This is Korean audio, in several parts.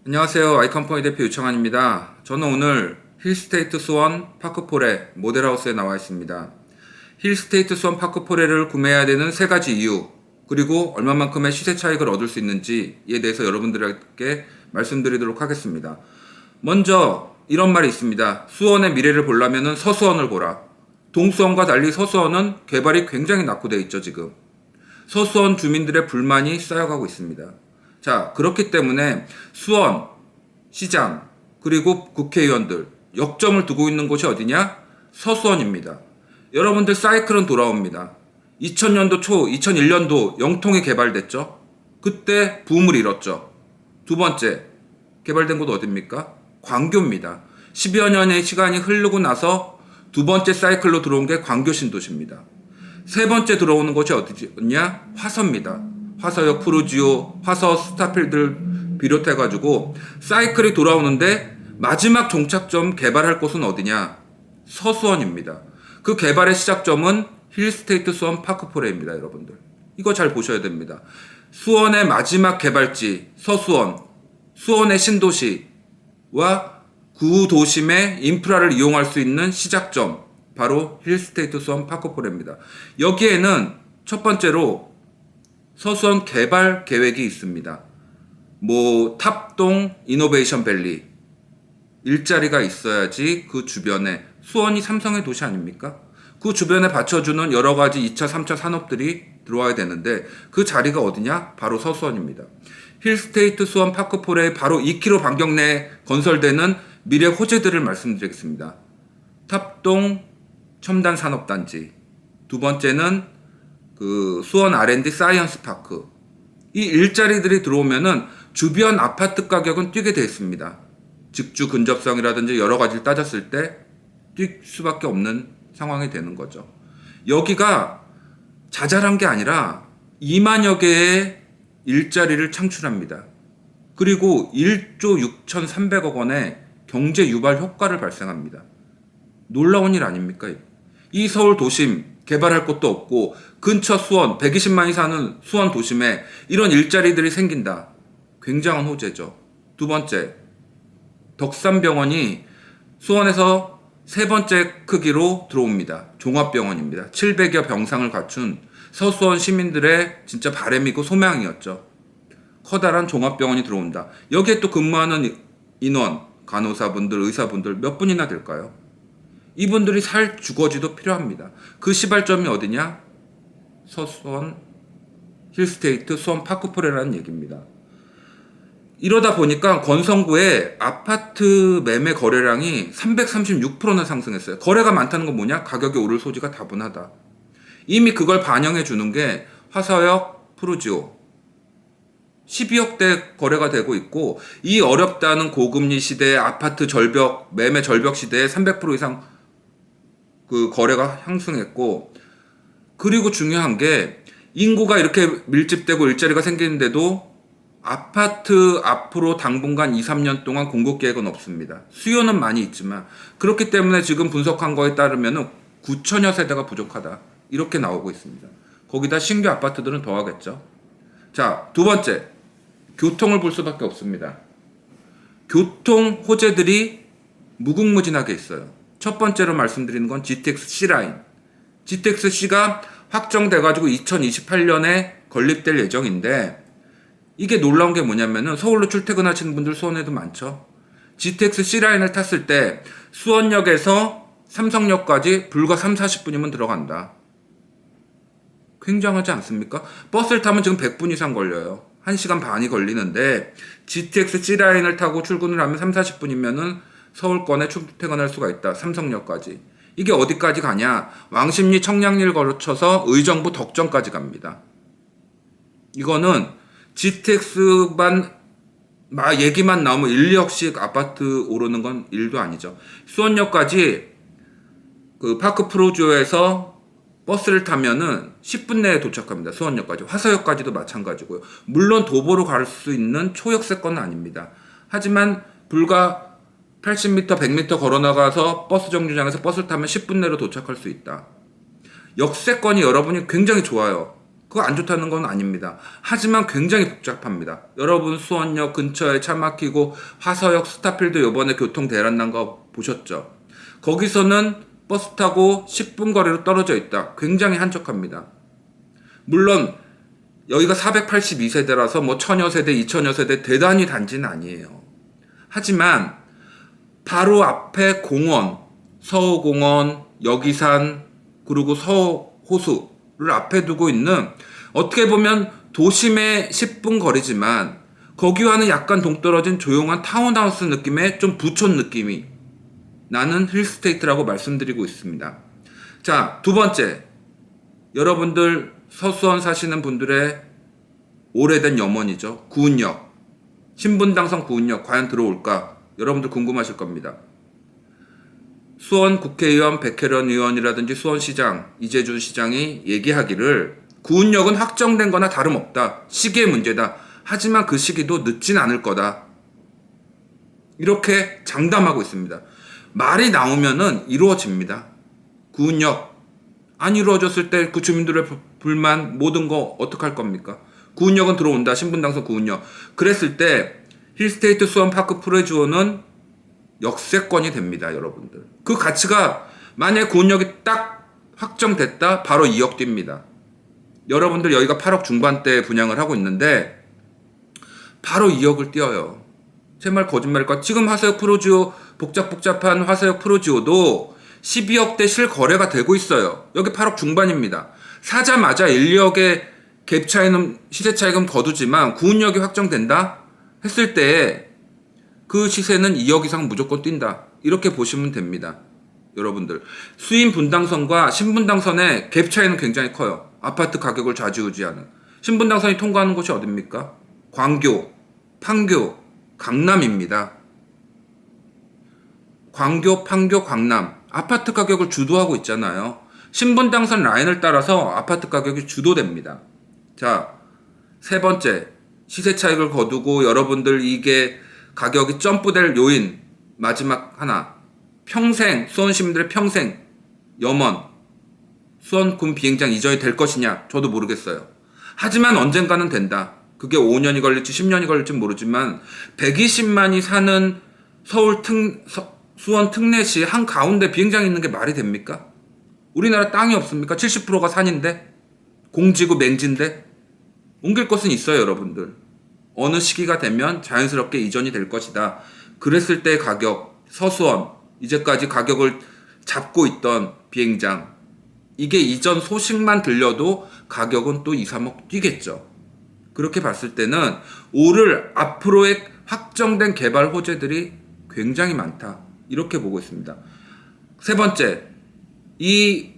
안녕하세요. 아이컴퍼니 대표 유창환입니다. 저는 오늘 힐스테이트 수원 파크포레 모델하우스에 나와 있습니다. 힐스테이트 수원 파크포레를 구매해야 되는 세 가지 이유, 그리고 얼마만큼의 시세 차익을 얻을 수 있는지에 대해서 여러분들에게 말씀드리도록 하겠습니다. 먼저 이런 말이 있습니다. 수원의 미래를 보려면 서수원을 보라. 동수원과 달리 서수원은 개발이 굉장히 낙후되어 있죠, 지금. 서수원 주민들의 불만이 쌓여가고 있습니다. 자, 그렇기 때문에 수원, 시장, 그리고 국회의원들 역점을 두고 있는 곳이 어디냐? 서수원입니다. 여러분들 사이클은 돌아옵니다. 2000년도 초, 2001년도 영통이 개발됐죠? 그때 붐을 이뤘죠. 두 번째, 개발된 곳 어딥니까? 광교입니다. 10여 년의 시간이 흐르고 나서 두 번째 사이클로 들어온 게 광교 신도시입니다. 세 번째 들어오는 곳이 어디냐? 화서입니다. 화서역 푸르지오, 화서 스타필드를 비롯해가지고 사이클이 돌아오는데 마지막 종착점 개발할 곳은 어디냐? 서수원입니다. 그 개발의 시작점은 힐스테이트 수원 파크포레입니다, 여러분들. 이거 잘 보셔야 됩니다. 수원의 마지막 개발지, 서수원, 수원의 신도시와 구도심의 인프라를 이용할 수 있는 시작점, 바로 힐스테이트 수원 파크포레입니다. 여기에는 첫 번째로 서수원 개발 계획이 있습니다. 탑동 이노베이션 밸리, 일자리가 있어야지 그 주변에, 수원이 삼성의 도시 아닙니까? 그 주변에 받쳐주는 여러 가지 2차, 3차 산업들이 들어와야 되는데 그 자리가 어디냐? 바로 서수원입니다. 힐스테이트 수원 파크포레의 바로 2km 반경 내에 건설되는 미래 호재들을 말씀드리겠습니다. 탑동 첨단 산업단지, 두 번째는 수원 R&D 사이언스 파크. 이 일자리들이 들어오면은 주변 아파트 가격은 뛰게 되어 있습니다. 직주 근접성이라든지 여러 가지를 따졌을 때 뛸 수밖에 없는 상황이 되는 거죠. 여기가 자잘한 게 아니라 2만여 개의 일자리를 창출합니다. 그리고 1조 6,300억 원의 경제 유발 효과를 발생합니다. 놀라운 일 아닙니까? 이 서울 도심 개발할 곳도 없고 근처 수원 120만이 사는 수원 도심에 이런 일자리들이 생긴다. 굉장한 호재죠. 두 번째, 덕산병원이 수원에서 세 번째 크기로 들어옵니다. 종합병원입니다. 700여 병상을 갖춘 서수원 시민들의 진짜 바람이고 소망이었죠. 커다란 종합병원이 들어온다. 여기에 또 근무하는 인원, 간호사분들, 의사분들 몇 분이나 될까요? 이분들이 살 주거지도 필요합니다. 그 시발점이 어디냐? 서수원 힐스테이트 수원 파크포레라는 얘기입니다. 이러다 보니까 권성구의 아파트 매매 거래량이 336%나 상승했어요. 거래가 많다는 건 뭐냐? 가격이 오를 소지가 다분하다. 이미 그걸 반영해 주는 게 화서역 푸르지오 12억대 거래가 되고 있고, 이 어렵다는 고금리 시대에 아파트 절벽, 매매 절벽 시대에 300% 이상 그 거래가 상승했고, 그리고 중요한 게 인구가 이렇게 밀집되고 일자리가 생기는데도 아파트 앞으로 당분간 2, 3년 동안 공급 계획은 없습니다. 수요는 많이 있지만, 그렇기 때문에 지금 분석한 거에 따르면 9천여 세대가 부족하다, 이렇게 나오고 있습니다. 거기다 신규 아파트들은 더하겠죠. 자, 두 번째, 교통을 볼 수밖에 없습니다. 교통 호재들이 무궁무진하게 있어요. 첫 번째로 말씀드리는 건 GTX C라인. GTX C가 확정돼가지고 2028년에 건립될 예정인데, 이게 놀라운 게 뭐냐면은 서울로 출퇴근하시는 분들 수원에도 많죠. GTX C라인을 탔을 때 수원역에서 삼성역까지 불과 3, 40분이면 들어간다. 굉장하지 않습니까? 버스를 타면 지금 100분 이상 걸려요. 1시간 반이 걸리는데 GTX C라인을 타고 출근을 하면 3, 40분이면은 서울권에 출퇴근할 수가 있다. 삼성역까지. 이게 어디까지 가냐? 왕십리 청량리를 거쳐서 의정부 덕정까지 갑니다. 이거는 GTX만 얘기만 나오면 1, 2억씩 아파트 오르는 건 일도 아니죠. 수원역까지 그 파크 프로지오에서 버스를 타면은 10분 내에 도착합니다. 수원역까지. 화서역까지도 마찬가지고요. 물론 도보로 갈 수 있는 초역세권은 아닙니다. 하지만 불과 80m, 100m 걸어 나가서 버스 정류장에서 버스를 타면 10분 내로 도착할 수 있다. 역세권이 여러분이 굉장히 좋아요. 그거 안 좋다는 건 아닙니다. 하지만 굉장히 복잡합니다. 여러분 수원역 근처에 차 막히고 화서역 스타필드 요번에 교통 대란 난 거 보셨죠? 거기서는 버스 타고 10분 거리로 떨어져 있다. 굉장히 한적합니다. 물론 여기가 482세대라서 뭐 1000여 세대, 2000여 세대 대단히 단지는 아니에요. 하지만 바로 앞에 공원, 서호공원, 여기산, 그리고 서호호수를 앞에 두고 있는 어떻게 보면 도심의 10분 거리지만 거기와는 약간 동떨어진 조용한 타운하우스 느낌의 좀 부촌 느낌이 나는 힐스테이트라고 말씀드리고 있습니다. 자, 두 번째. 여러분들 서수원 사시는 분들의 오래된 염원이죠. 구운역. 신분당선 구운역 과연 들어올까? 여러분들 궁금하실 겁니다. 수원 국회의원 백혜련 의원이라든지 수원시장 이재준 시장이 얘기하기를 구운역은 확정된 거나 다름없다. 시기의 문제다. 하지만 그 시기도 늦진 않을 거다. 이렇게 장담하고 있습니다. 말이 나오면은 이루어집니다. 구운역 안 이루어졌을 때 그 주민들의 불만 모든 거 어떡할 겁니까? 구운역은 들어온다. 신분당선 구운역. 그랬을 때 힐스테이트 수원 파크 프레주어는 역세권이 됩니다. 여러분들. 그 가치가 만약에 구운역이 딱 확정됐다. 바로 2억 뜁니다. 여러분들 여기가 8억 중반대 분양을 하고 있는데 바로 2억을 띄어요. 제 말 거짓말일까? 지금 화서역 프로지오 복잡한 화서역 프로지오도 12억대 실거래가 되고 있어요. 여기 8억 중반입니다. 사자마자 1억의 갭 차이는 시세 차익은 거두지만 구운역이 확정된다 했을 때 그 시세는 2억 이상 무조건 뛴다. 이렇게 보시면 됩니다. 여러분들 수인 분당선과 신분당선의 갭 차이는 굉장히 커요. 아파트 가격을 좌지우지하는. 신분당선이 통과하는 곳이 어딥니까? 광교, 판교, 강남입니다. 광교, 판교, 강남. 아파트 가격을 주도하고 있잖아요. 신분당선 라인을 따라서 아파트 가격이 주도됩니다. 자, 세 번째. 시세 차익을 거두고 여러분들 이게 가격이 점프될 요인. 마지막 하나. 평생, 수원 시민들의 평생 염원. 수원군 비행장 이전이 될 것이냐? 저도 모르겠어요. 하지만 언젠가는 된다. 그게 5년이 걸릴지 10년이 걸릴지 모르지만 120만이 사는 수원 특례시 한가운데 비행장이 있는 게 말이 됩니까? 우리나라 땅이 없습니까? 70%가 산인데? 공지구 맹지인데? 옮길 곳은 있어요, 여러분들. 어느 시기가 되면 자연스럽게 이전이 될 것이다. 그랬을 때 가격, 서수원, 이제까지 가격을 잡고 있던 비행장, 이게 이전 소식만 들려도 가격은 또 2, 3억 뛰겠죠. 그렇게 봤을 때는 오를 앞으로의 확정된 개발 호재들이 굉장히 많다. 이렇게 보고 있습니다. 세 번째, 이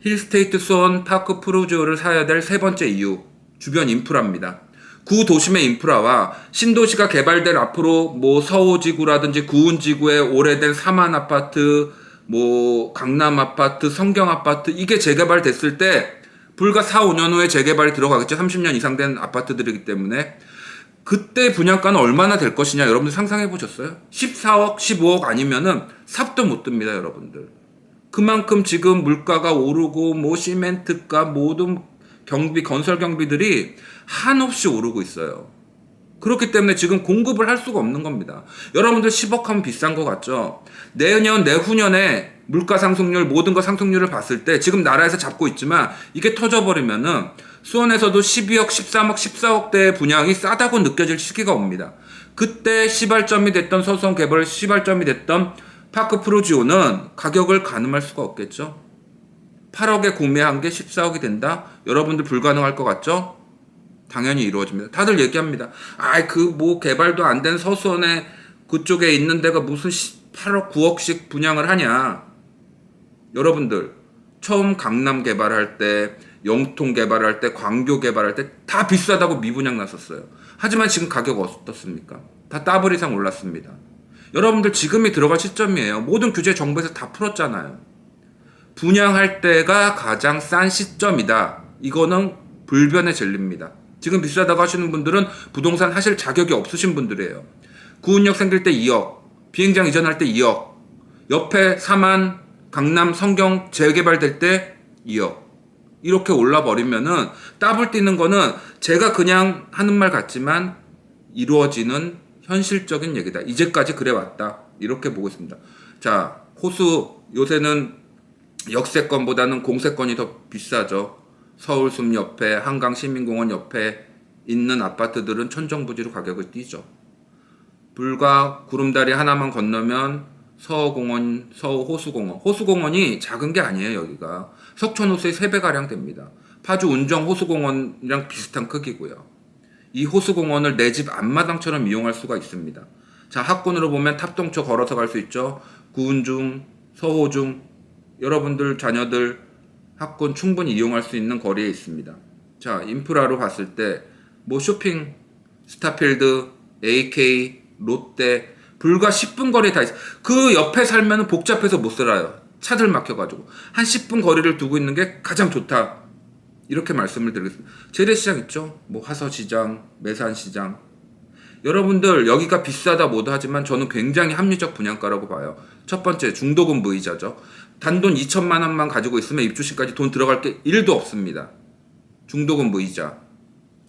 힐스테이트 수원 파크 프로지오를 사야 될 세 번째 이유, 주변 인프라입니다. 구도심의 인프라와 신도시가 개발될 앞으로 뭐 서호지구라든지 구운지구의 오래된 사만 아파트, 뭐 강남 아파트, 성경 아파트 이게 재개발됐을 때 불과 4, 5년 후에 재개발이 들어가겠죠. 30년 이상 된 아파트들이기 때문에 그때 분양가는 얼마나 될 것이냐 여러분들 상상해 보셨어요? 14억, 15억 아니면은 삽도 못 듭니다, 여러분들. 그만큼 지금 물가가 오르고 뭐 시멘트값 모든 경비, 건설 경비들이 한없이 오르고 있어요. 그렇기 때문에 지금 공급을 할 수가 없는 겁니다. 여러분들 10억 하면 비싼 것 같죠? 내년, 내후년에 물가 상승률, 모든 거 상승률을 봤을 때 지금 나라에서 잡고 있지만 이게 터져버리면은 수원에서도 12억, 13억, 14억대의 분양이 싸다고 느껴질 시기가 옵니다. 그때 시발점이 됐던 서수원 개발 시발점이 됐던 파크 프로지오는 가격을 가늠할 수가 없겠죠? 8억에 구매한 게 14억이 된다? 여러분들 불가능할 것 같죠? 당연히 이루어집니다. 다들 얘기합니다. 개발도 안 된 서수원에 그쪽에 있는 데가 무슨 8억, 9억씩 분양을 하냐. 여러분들, 처음 강남 개발할 때, 영통 개발할 때, 광교 개발할 때 다 비싸다고 미분양 났었어요. 하지만 지금 가격 어떻습니까? 다 더블 이상 올랐습니다. 여러분들 지금이 들어갈 시점이에요. 모든 규제 정부에서 다 풀었잖아요. 분양할 때가 가장 싼 시점이다. 이거는 불변의 진리입니다. 지금 비싸다고 하시는 분들은 부동산 하실 자격이 없으신 분들이에요. 구운역 생길 때 2억, 비행장 이전할 때 2억, 옆에 사만, 강남, 성경 재개발될 때 2억. 이렇게 올라버리면은 따블 뛰는 거는 제가 그냥 하는 말 같지만 이루어지는 현실적인 얘기다. 이제까지 그래 왔다. 이렇게 보고 있습니다. 자, 호수 요새는 역세권보다는 공세권이 더 비싸죠. 서울숲 옆에 한강시민공원 옆에 있는 아파트들은 천정부지로 가격을 뛰죠. 불과 구름다리 하나만 건너면 서호공원, 서호호수공원. 호수공원이 작은 게 아니에요, 여기가. 석촌호수의 3배가량 됩니다. 파주 운정 호수공원이랑 비슷한 크기고요. 이 호수공원을 내 집 앞마당처럼 이용할 수가 있습니다. 자, 학군으로 보면 탑동초 걸어서 갈 수 있죠. 구운중, 서호중, 여러분들 자녀들 학군 충분히 이용할 수 있는 거리에 있습니다. 자, 인프라로 봤을 때 뭐 쇼핑, 스타필드, AK, 롯데 불과 10분 거리에 다 있어요. 그 옆에 살면 복잡해서 못 살아요. 차들 막혀가지고 한 10분 거리를 두고 있는 게 가장 좋다. 이렇게 말씀을 드리겠습니다. 재래시장 있죠? 뭐 화서시장, 매산시장. 여러분들 여기가 비싸다 뭐다 하지만 저는 굉장히 합리적 분양가라고 봐요. 첫 번째 중도금 무이자죠. 단돈 2천만 원만 가지고 있으면 입주시까지 돈 들어갈 게 1도 없습니다. 중도금 무이자.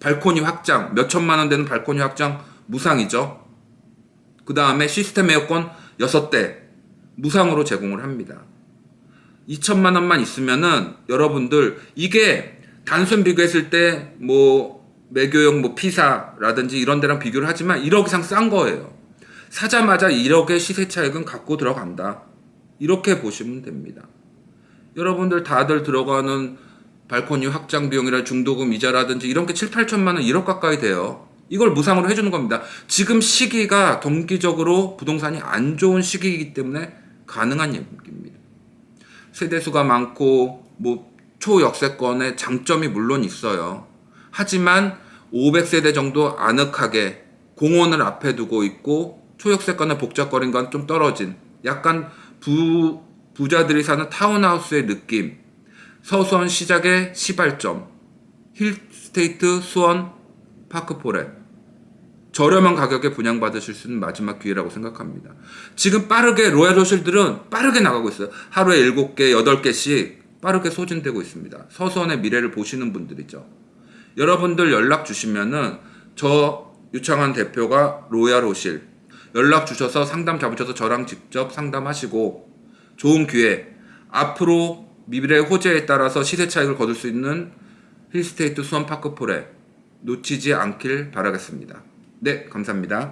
발코니 확장, 몇 천만 원 되는 발코니 확장 무상이죠. 그 다음에 시스템 에어컨 6대 무상으로 제공을 합니다. 2천만 원만 있으면은 여러분들 이게 단순 비교했을 때 뭐 매교역 뭐 피사라든지 이런 데랑 비교를 하지만 1억 이상 싼 거예요. 사자마자 1억의 시세 차익은 갖고 들어간다. 이렇게 보시면 됩니다. 여러분들 다들 들어가는 발코니 확장 비용이나 중도금 이자라든지 이런 게 7, 8천만 원 1억 가까이 돼요. 이걸 무상으로 해주는 겁니다. 지금 시기가 경기적으로 부동산이 안 좋은 시기이기 때문에 가능한 얘기입니다. 세대수가 많고 뭐 초역세권의 장점이 물론 있어요. 하지만 500세대 정도 아늑하게 공원을 앞에 두고 있고 초역세권의 복잡거린 건 좀 떨어진 약간 부자들이 사는 타운하우스의 느낌. 서수원 시작의 시발점 힐스테이트 수원 파크포레 저렴한 가격에 분양받으실 수 있는 마지막 기회라고 생각합니다. 지금 빠르게 로얄호실들은 빠르게 나가고 있어요. 하루에 7개, 8개씩 빠르게 소진되고 있습니다. 서수원의 미래를 보시는 분들이죠. 여러분들 연락 주시면은 저 유창한 대표가 로얄호실 연락 주셔서 상담 잡으셔서 저랑 직접 상담하시고 좋은 기회 앞으로 미래의 호재에 따라서 시세 차익을 거둘 수 있는 힐스테이트 수원 파크포레 놓치지 않길 바라겠습니다. 네, 감사합니다.